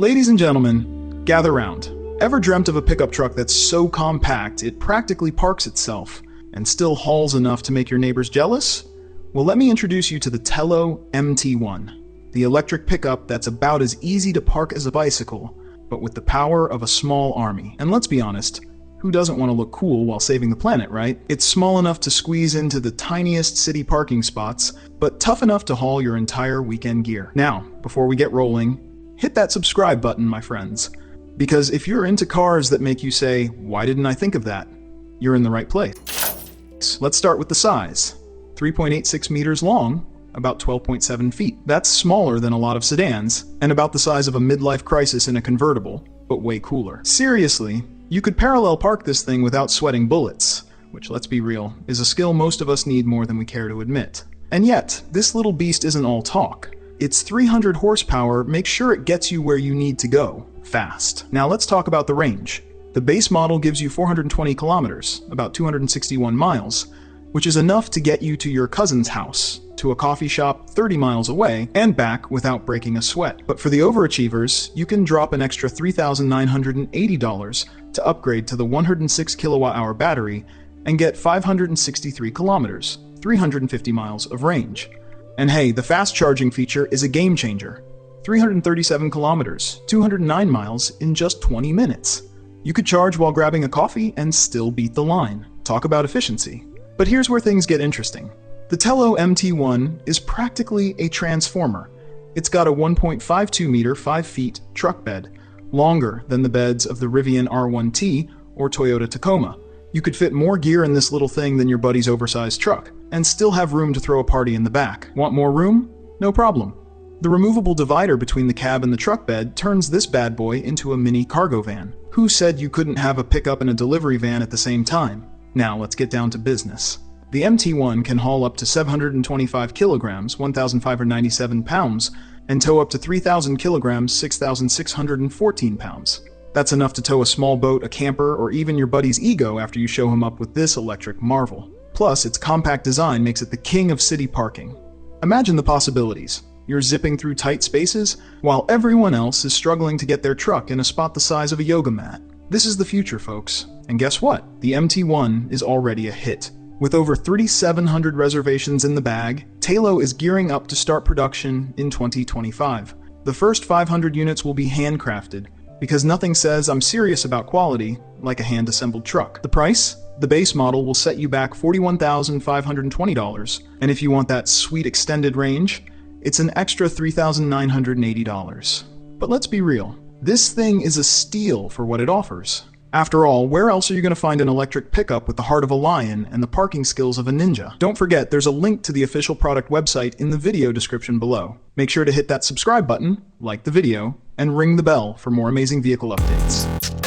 Ladies and gentlemen, gather round. Ever dreamt of a pickup truck that's so compact it practically parks itself and still hauls enough to make your neighbors jealous? Well, let me introduce you to the Telo MT1, the electric pickup that's about as easy to park as a bicycle, but with the power of a small army. And let's be honest, who doesn't want to look cool while saving the planet, right? It's small enough to squeeze into the tiniest city parking spots, but tough enough to haul your entire weekend gear. Now, before we get rolling, hit that subscribe button, my friends. Because if you're into cars that make you say, why didn't I think of that? You're in the right place. Let's start with the size. 3.86 meters long, about 12.7 feet. That's smaller than a lot of sedans, and about the size of a midlife crisis in a convertible, but way cooler. Seriously, you could parallel park this thing without sweating bullets, which, let's be real, is a skill most of us need more than we care to admit. And yet, this little beast isn't all talk. Its 300 horsepower makes sure it gets you where you need to go, fast. Now let's talk about the range. The base model gives you 420 kilometers, about 261 miles, which is enough to get you to your cousin's house, to a coffee shop 30 miles away, and back without breaking a sweat. But for the overachievers, you can drop an extra $3,980 to upgrade to the 106 kilowatt-hour battery and get 563 kilometers, 350 miles of range. And hey, the fast charging feature is a game changer. 337 kilometers, 209 miles in just 20 minutes. You could charge while grabbing a coffee and still beat the line. Talk about efficiency. But here's where things get interesting. The Telo MT1 is practically a transformer. It's got a 1.52 meter, 5 feet truck bed, longer than the beds of the Rivian R1T or Toyota Tacoma. You could fit more gear in this little thing than your buddy's oversized truck, and still have room to throw a party in the back. Want more room? No problem. The removable divider between the cab and the truck bed turns this bad boy into a mini cargo van. Who said you couldn't have a pickup and a delivery van at the same time? Now let's get down to business. The MT1 can haul up to 725 kilograms, 1,597 pounds, and tow up to 3,000 kilograms, 6,614 pounds. That's enough to tow a small boat, a camper, or even your buddy's ego after you show him up with this electric marvel. Plus, its compact design makes it the king of city parking. Imagine the possibilities. You're zipping through tight spaces, while everyone else is struggling to get their truck in a spot the size of a yoga mat. This is the future, folks. And guess what? The MT1 is already a hit. With over 3,700 reservations in the bag, Telo is gearing up to start production in 2025. The first 500 units will be handcrafted, because nothing says I'm serious about quality like a hand-assembled truck. The price? The base model will set you back $41,520, and if you want that sweet extended range, it's an extra $3,980. But let's be real, this thing is a steal for what it offers. After all, where else are you going to find an electric pickup with the heart of a lion and the parking skills of a ninja? Don't forget, there's a link to the official product website in the video description below. Make sure to hit that subscribe button, like the video, and ring the bell for more amazing vehicle updates.